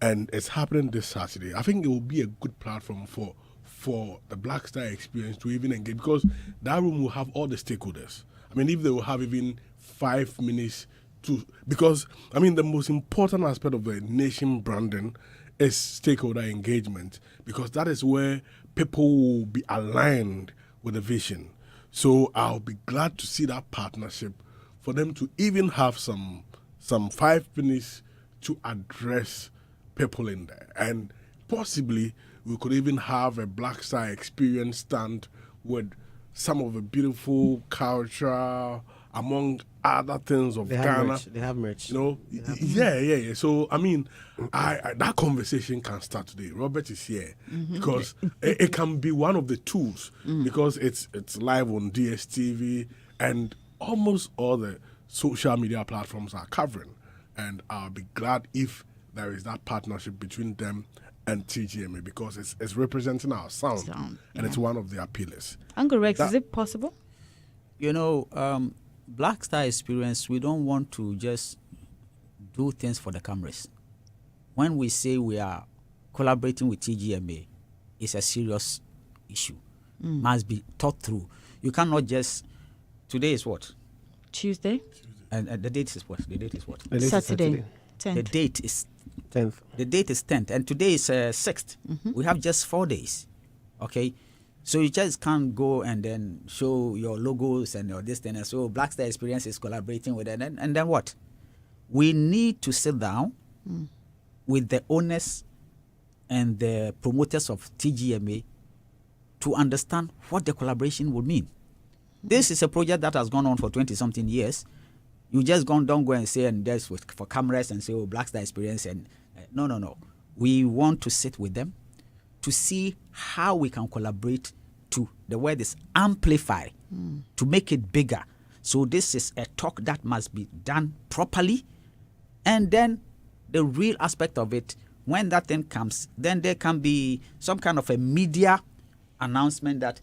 and it's happening this Saturday. I think it will be a good platform for the Black Star Experience to even engage, because that room will have all the stakeholders. I mean, if they will have even 5 minutes to, because I mean, the most important aspect of the nation branding is stakeholder engagement, because that is where people will be aligned with the vision. So I'll be glad to see that partnership, for them to even have some 5 minutes to address people in there. And possibly we could even have a Black Star Experience stand with some of the beautiful culture, among other things of Ghana. They have merch. You know, yeah. So I mean, I that conversation can start today. Robert is here because it can be one of the tools, because it's live on DSTV and almost all the social media platforms are covering. And I'll be glad if there is that partnership between them and TGMA, because it's representing our sound and it's one of the appealers. Uncle Rex, is it possible? You know, Black Star Experience, we don't want to just do things for the cameras. When we say we are collaborating with TGMA, it's a serious issue. Must be thought through. You cannot just, today is what? Tuesday. And the date is what? The date is what? Saturday. 10th. The date is 10th. The date is 10th, and today is 6th. We have just 4 days. Okay? So you just can't go and then show your logos and your this thing. And so Black Star Experience is collaborating with it. And then what? We need to sit down with the owners and the promoters of TGMA to understand what the collaboration would mean. This is a project that has gone on for 20-something years. You just don't go and say, and there's for cameras and say, oh, Black Star Experience. And no. We want to sit with them to see how we can collaborate to, the word is amplify, to make it bigger. So this is a talk that must be done properly. And then the real aspect of it, when that thing comes, then there can be some kind of a media announcement that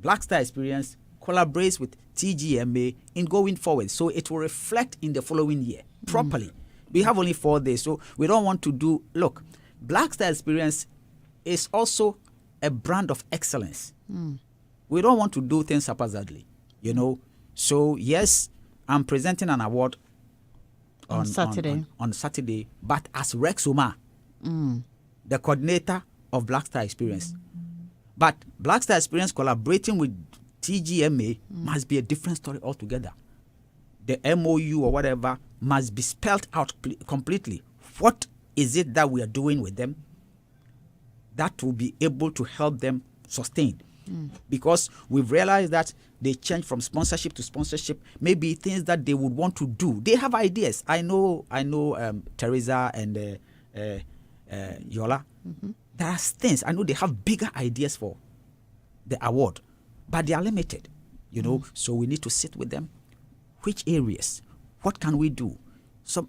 Black Star Experience collaborates with TGMA in going forward. So it will reflect in the following year properly. We have only 4 days, so we don't want to do... Look, Black Star Experience is also a brand of excellence. We don't want to do things haphazardly, you know. So, yes, I'm presenting an award on Saturday. On Saturday, but as Rex Omar, the coordinator of Black Star Experience. But Black Star Experience collaborating with TGMA must be a different story altogether. The MOU or whatever must be spelled out completely. What is it that we are doing with them that will be able to help them sustain? Because we've realized that they change from sponsorship to sponsorship, maybe things that they would want to do. They have ideas. I know Teresa and Yola. There are things. I know they have bigger ideas for the award, but they are limited, you know. So we need to sit with them. Which areas? What can we do? So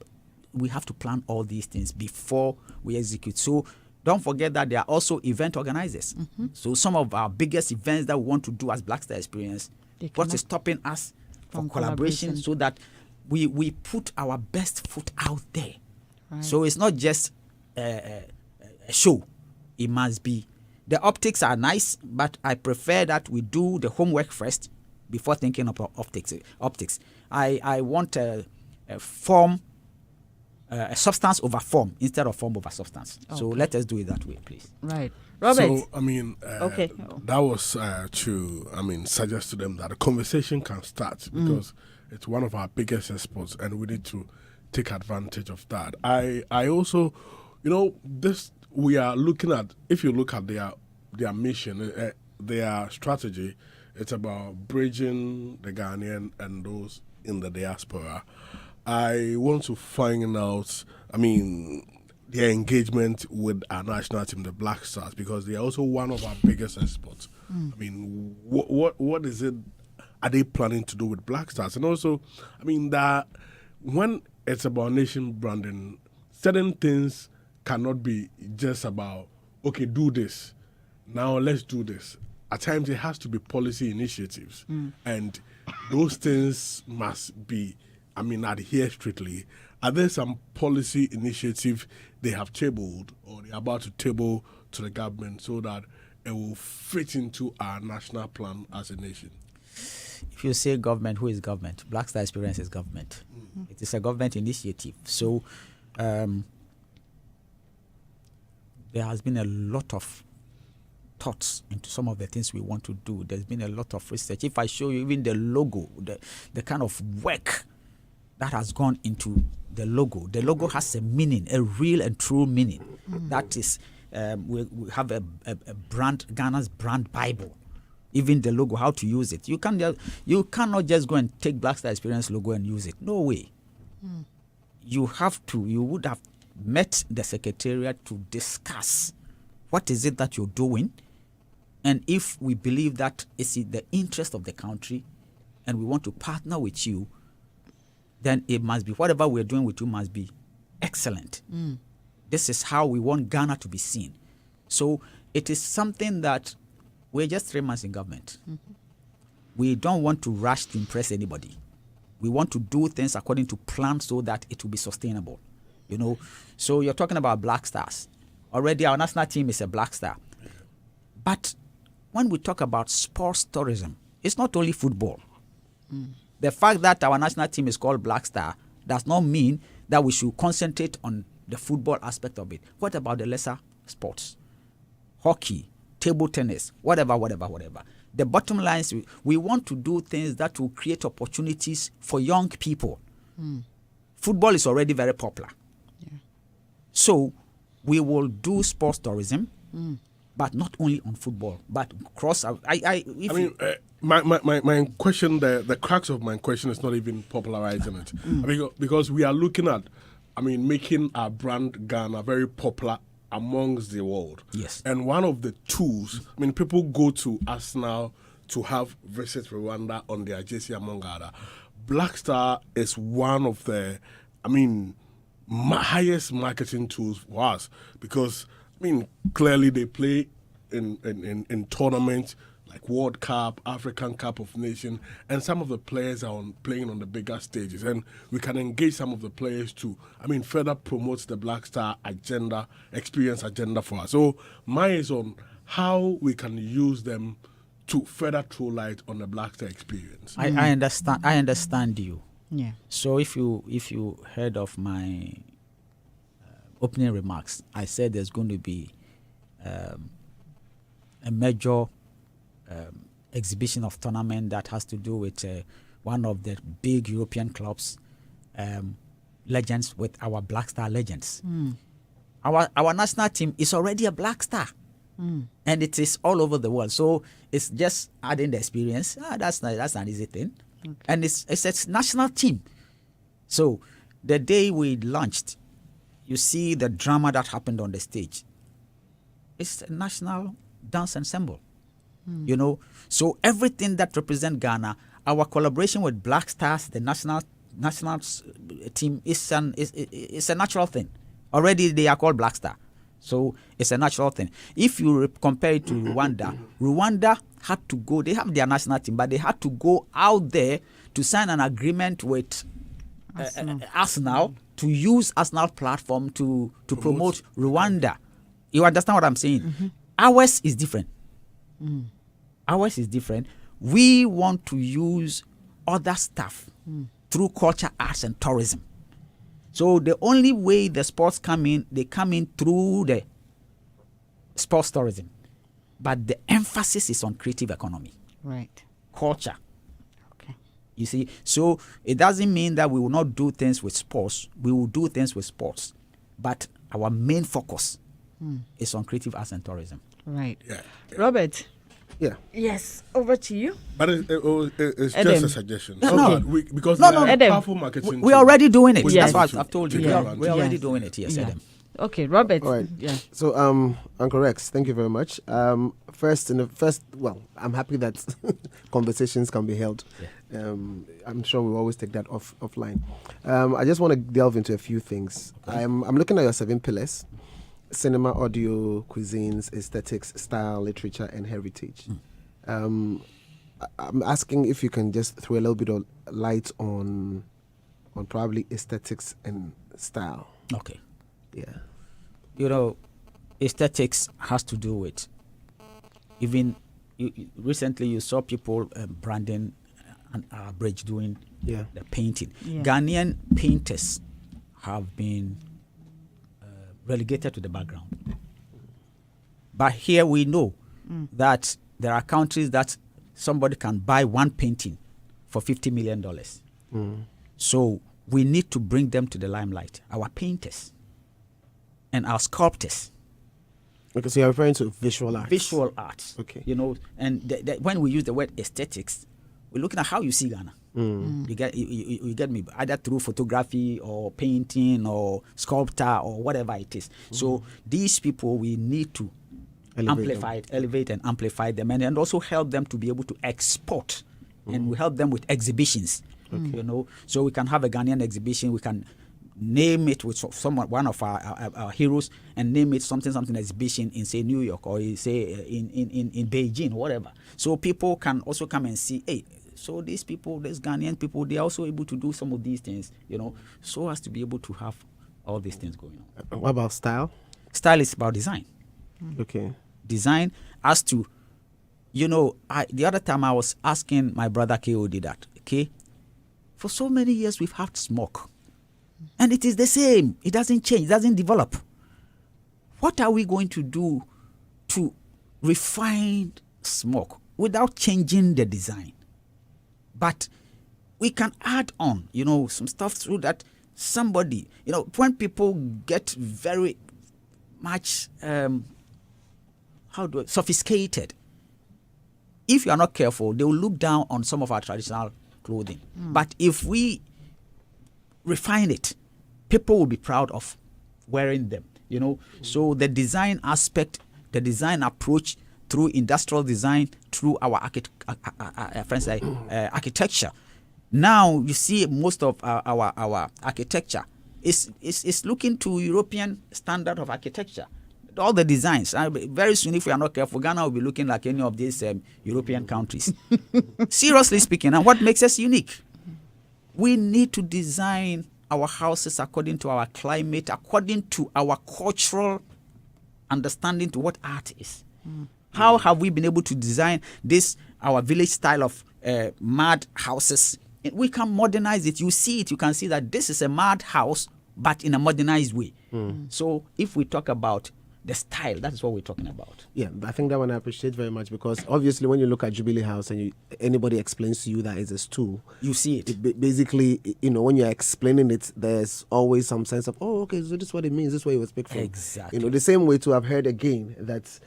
we have to plan all these things before we execute. So don't forget that there are also event organizers. So some of our biggest events that we want to do as Black Star Experience, what is stopping us from collaboration so that we put our best foot out there. Right. So it's not just a show. It must be. The optics are nice, but I prefer that we do the homework first before thinking about optics. I want a form, a substance over form instead of form over substance. Okay. So let us do it that way, please. Right. Robert. So, I mean, that was to, suggest to them that a conversation can start because it's one of our biggest exports and we need to take advantage of that. I also, this we are looking at, if you look at their mission, their strategy, it's about bridging the Ghanaian and those in the diaspora. I want to find out, their engagement with our national team, the Black Stars, because they are also one of our biggest exports. What is it are they planning to do with Black Stars? And also, that when it's about nation branding, certain things cannot be just about, okay, do this. Now let's do this. At times it has to be policy initiatives. And those things must be, adhere strictly. Are there some policy initiative they have tabled or they're about to table to the government so that it will fit into our national plan as a nation? If you say government, who is government? Black Star Experience is government. It is a government initiative. So there has been a lot of thoughts into some of the things we want to do. There's been a lot of research. If I show you even the logo, the kind of work that has gone into the logo has a meaning, a real and true meaning. That is, we have a brand, Ghana's brand Bible. Even the logo, how to use it. You cannot just go and take Black Star Experience logo and use it. No way. You would have met the secretariat to discuss what is it that you're doing, and if we believe that it's in the interest of the country and we want to partner with you, then it must be, whatever we're doing with you must be excellent. This is how we want Ghana to be seen. So it is something that we're just 3 months in government. We don't want to rush to impress anybody. We want to do things according to plan so that it will be sustainable. So you're talking about Black Stars. Already our national team is a Black Star. But when we talk about sports tourism, it's not only football. The fact that our national team is called Black Star does not mean that we should concentrate on the football aspect of it. What about the lesser sports? Hockey, table tennis, whatever. The bottom line is we want to do things that will create opportunities for young people. Football is already very popular. So we will do sports tourism, but not only on football, but cross. I mean, my question, the crux of my question is not even popularizing it. Because we are looking at, making our brand Ghana very popular amongst the world. Yes. And one of the tools, people go to Arsenal to have Visit Rwanda on their jersey, among other. Black Star is one of the, highest marketing tools for us because, clearly they play in tournaments like World Cup, African Cup of Nations, and some of the players are playing on the bigger stages. And we can engage some of the players to, further promote the Black Star experience agenda for us. So mine is on how we can use them to further throw light on the Black Star experience. I understand you. Yeah. So if you heard of my opening remarks, I said there's going to be a major exhibition of tournament that has to do with one of the big European clubs, legends with our Black Star legends. Our national team is already a Black Star. And it is all over the world. So it's just adding the experience. That's an easy thing. Okay. And it's a national team. So the day we launched, you see the drama that happened on the stage. It's a national dance ensemble. So everything that represents Ghana, our collaboration with Black Stars, the national team, is a natural thing. Already they are called Black Star. So it's a natural thing. If you compare it to Rwanda had to go, they have their national team, but they had to go out there to sign an agreement with Arsenal to use Arsenal platform to promote Rwanda. You understand what I'm saying? Ours is different. Ours is different. We want to use other stuff through culture, arts, and tourism. So the only way the sports come in, they come in through the sports tourism. But the emphasis is on creative economy. Right. Culture. Okay. You see? So it doesn't mean that we will not do things with sports. We will do things with sports. But our main focus is on creative arts and tourism. Right. Yeah. Robert. Yeah. Yes. Over to you. But it's Adam. just a suggestion. No. Because No. they are Adam. powerful marketing. We're already doing it. We That's need what to I've told you. take We're advantage. already Yes. doing it. Yes, Yeah. Adam. Okay, Robert. All right. Yeah. So, Uncle Rex, thank you very much. First, I'm happy that conversations can be held. Yeah. I'm sure we'll always take that offline. I just want to delve into a few things. Okay. I'm looking at your 7 pillars: cinema, audio, cuisines, aesthetics, style, literature, and heritage. I'm asking if you can just throw a little bit of light on probably aesthetics and style. Okay. Yeah. Aesthetics has to do with even recently you saw people branding and Bridge doing the painting. Yeah. Ghanaian painters have been relegated to the background. But here we know that there are countries that somebody can buy one painting for $50 million. So we need to bring them to the limelight, our painters and our sculptors. Okay, so you're referring to visual arts. Visual arts. Okay. And when we use the word aesthetics, we're looking at how you see Ghana. You get me, either through photography or painting or sculptor or whatever it is. So these people, we need to elevate and amplify them, and also help them to be able to export. And we help them with exhibitions. So we can have a Ghanaian exhibition. We can name it with one of our heroes and name it something exhibition in, say, New York, or say in Beijing, whatever. So people can also come and see, hey, so these people, these Ghanaian people, they're also able to do some of these things, so as to be able to have all these things going on. What about style? Style is about design. Okay. Design as to, the other time I was asking my brother KOD that, okay, for so many years we've had smoke. And it is the same. It doesn't change. It doesn't develop. What are we going to do to refine smoke without changing the design? But we can add on, some stuff through that somebody, when people get very much sophisticated. If you are not careful, they will look down on some of our traditional clothing. But if we refine it, people will be proud of wearing them. So the design aspect, the design approach through industrial design, through our architecture. Now you see most of our architecture is looking to European standard of architecture. All the designs. Very soon, if we are not careful, Ghana will be looking like any of these European countries. Seriously speaking, and what makes us unique? We need to design our houses according to our climate, according to our cultural understanding to what art is. How have we been able to design this, our village style of mud houses? We can modernize it. You see it. You can see that this is a mud house, but in a modernized way. So if we talk about the style, that's what we're talking about. Yeah, I think that one I appreciate very much, because obviously when you look at Jubilee House and anybody explains to you that it's a stool, you see it. Basically, when you're explaining it, there's always some sense of, oh, okay, so this is what it means, this is where it was picked from. Exactly. The same way to have heard again that,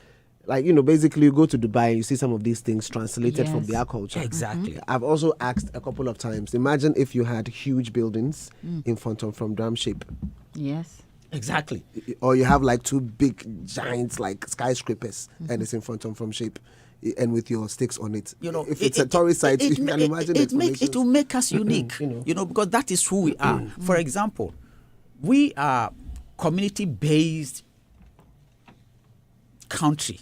like, basically you go to Dubai and you see some of these things translated from their culture. Exactly. I've also asked a couple of times, imagine if you had huge buildings in Fonton from drum shape. Yes. Exactly. Or you have like two big giants like skyscrapers and it's in front of from shape and with your sticks on it. If it's a tourist site, you can imagine it will make us unique. Because that is who we are. For example, we are community-based country,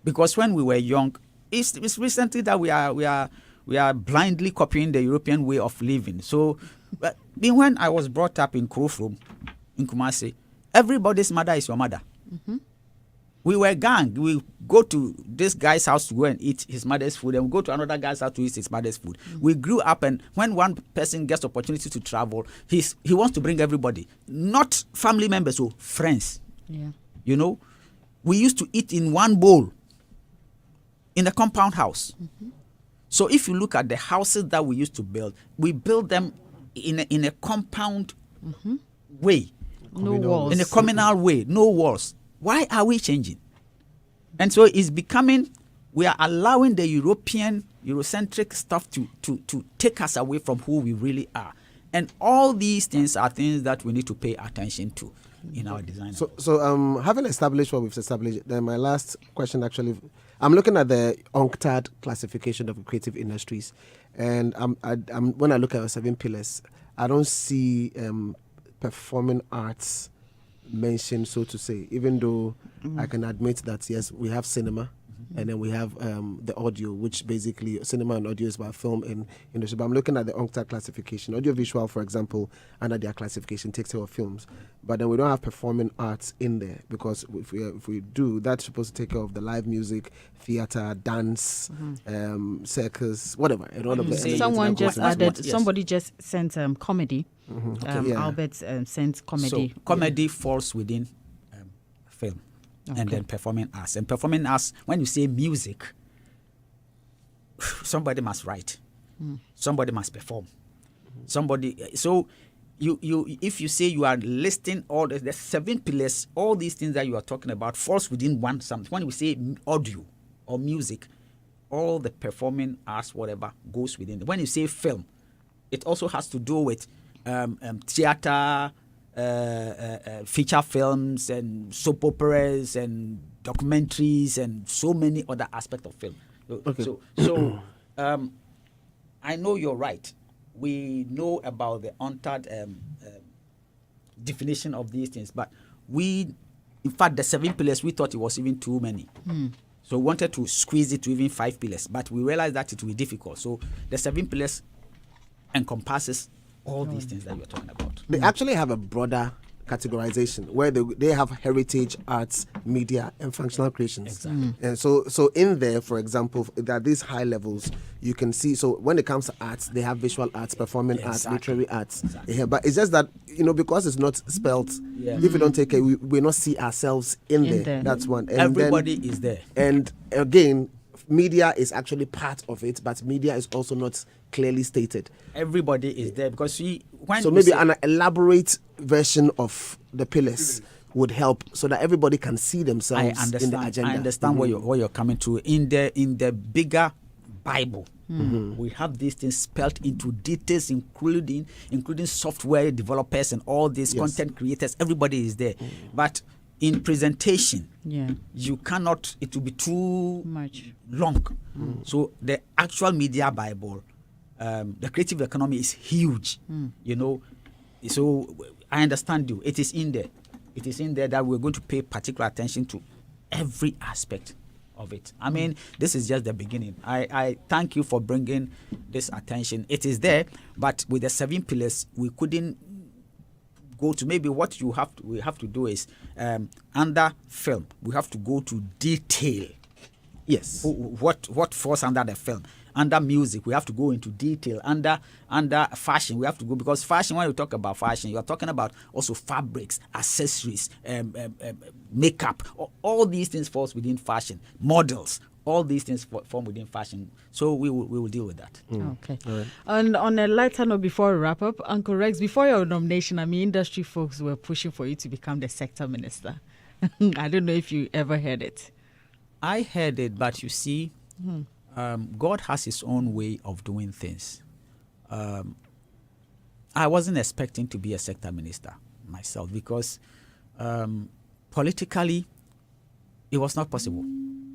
because when we were young, it's recently that we are blindly copying the European way of living. So, but when I was brought up in Krofrom, in Kumasi, everybody's mother is your mother. We were gang. We go to this guy's house to go and eat his mother's food, and we go to another guy's house to eat his mother's food. We grew up, and when one person gets opportunity to travel, he wants to bring everybody, not family members, so friends. Yeah. We used to eat in one bowl in a compound house. So if you look at the houses that we used to build, we built them in a compound way. No walls. In a communal way, no walls. Why are we changing? And so it's becoming, we are allowing the Eurocentric stuff to take us away from who we really are. And all these things are things that we need to pay attention to in our design. So having established what we've established, then my last question actually, I'm looking at the UNCTAD classification of creative industries. And when I look at our 7 pillars, I don't see performing arts mentioned, so to say, even though I can admit that, yes, we have cinema and then we have the audio, which basically cinema and audio is about film and industry. But I'm looking at the UNCTAD classification. Audiovisual, for example, under their classification takes care of films. But then we don't have performing arts in there, because if we do, that's supposed to take care of the live music, theater, dance, circus, whatever. And all of the Someone just added, yes. somebody just sent comedy. Albert sent comedy. So comedy falls within film. And then performing arts. And performing arts, when you say music, somebody must write. Somebody must perform. Somebody. So you if you say you are listing all the 7 pillars, all these things that you are talking about falls within one something. When we say audio or music, all the performing arts, whatever, goes within it. When you say film, it also has to do with theater, feature films and soap operas and documentaries and so many other aspects of film. So I know you're right. We know about the UNCTAD definition of these things, but in fact, the 7 pillars, we thought it was even too many. So we wanted to squeeze it to even 5 pillars, but we realized that it will be difficult. So the 7 pillars encompasses all these things that you're talking about. They actually have a broader categorization where they have heritage, arts, media, and functional creations. Exactly. And so in there, for example, at these high levels, you can see, so when it comes to arts, they have visual arts, performing arts, literary arts. Yeah, but it's just that, because it's not spelt, if we don't take it, we not see ourselves in there. That's one. And everybody is there. And again, media is actually part of it, but media is also not clearly stated. Everybody is there because maybe an elaborate version of the pillars would help so that everybody can see themselves in the agenda. I understand where you're coming to. In the bigger Bible, we have these things spelled into details, including software developers and all these content creators. Everybody is there, but in presentation, you cannot. It will be too much long. So the actual media Bible, the creative economy is huge. So I understand you. It is in there. It is in there that we're going to pay particular attention to every aspect of it. I mean, this is just the beginning. I thank you for bringing this attention. It is there, but with the 7 pillars, we couldn't go to. Maybe what we have to do is under film, we have to go to detail. Yes. What falls under the film? Under music, we have to go into detail. Under fashion, we have to go, because fashion, when you talk about fashion, you are talking about also fabrics, accessories, makeup. All these things falls within fashion. Models, all these things form within fashion. So we will deal with that. Okay. Right. And on a lighter note, before we wrap up, Uncle Rex, before your nomination, industry folks were pushing for you to become the sector minister. I don't know if you ever heard it. I heard it, but you see, God has his own way of doing things. I wasn't expecting to be a sector minister myself because politically it was not possible.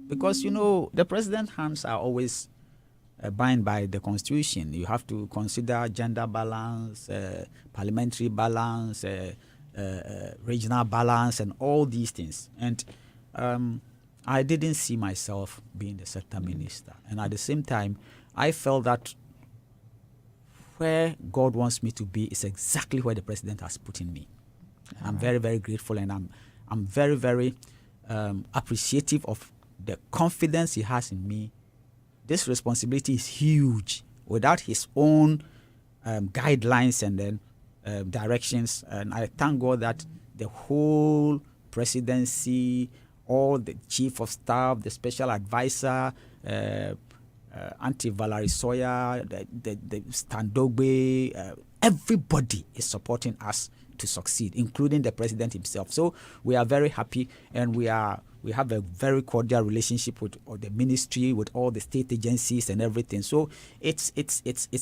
Because, the president's hands are always bound by the constitution. You have to consider gender balance, parliamentary balance, regional balance, and all these things. And I didn't see myself being the sector minister. And at the same time, I felt that where God wants me to be is exactly where the president has put in me. I'm very, very grateful, and I'm very, very appreciative of the confidence he has in me. This responsibility is huge. Without his own guidelines and then directions, and I thank God that the whole presidency, all the chief of staff, the special advisor, Auntie Valerie Sawyer, the Standogbe, everybody is supporting us to succeed, including the president himself. So we are very happy, and we have a very cordial relationship with all the ministry, with all the state agencies and everything. So it's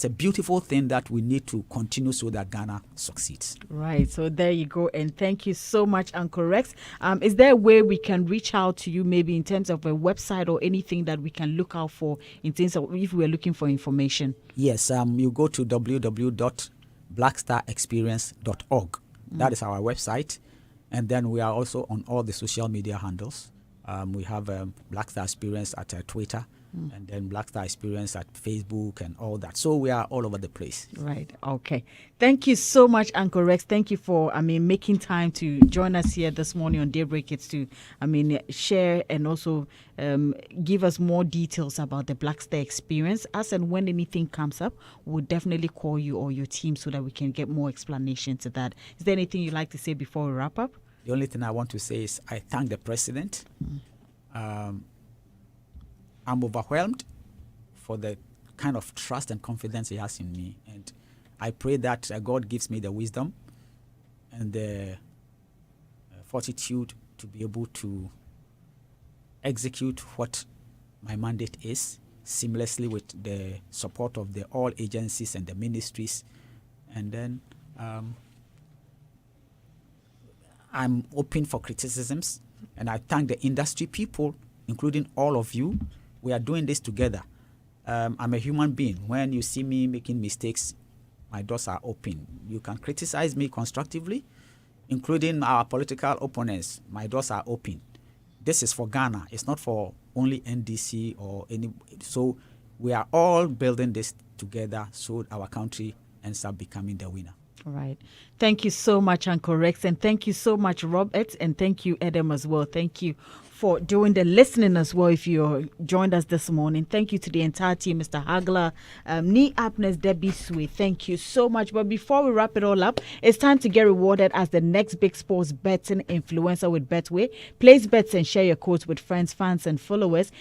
a beautiful thing that we need to continue so that Ghana succeeds. Right. So there you go. And thank you so much, Uncle Rex. Is there a way we can reach out to you, maybe in terms of a website or anything that we can look out for in terms of if we're looking for information? Yes. You go to www.blackstarexperience.org. That is our website. And then we are also on all the social media handles. We have Black Star Experience at Twitter, and then Black Star Experience at Facebook and all that. So we are all over the place. Right. Okay. Thank you so much, Uncle Rex. Thank you for, making time to join us here this morning on Daybreak. It's to, share and also give us more details about the Black Star Experience. As and when anything comes up, we'll definitely call you or your team so that we can get more explanation to that. Is there anything you'd like to say before we wrap up? The only thing I want to say is I thank the president. I'm overwhelmed for the kind of trust and confidence he has in me. And I pray that God gives me the wisdom and the fortitude to be able to execute what my mandate is seamlessly with the support of the all agencies and the ministries. And then I'm open for criticisms, and I thank the industry people, including all of you. We are doing this together. I'm a human being. When you see me making mistakes, my doors are open. You can criticize me constructively, including our political opponents. My doors are open. This is for Ghana. It's not for only NDC or any. So we are all building this together so our country ends up becoming the winner. Right. Thank you so much, Uncle Rex, and thank you so much, Robert, and thank you, Adam, as well. Thank you for doing the listening as well if you joined us this morning. Thank you to the entire team, Mr. Hagler, Ni Apnes, Debbie Sui. Thank you so much. But before we wrap it all up, it's time to get rewarded as the next big sports betting influencer with Betway. Place bets and share your codes with friends, fans, and followers.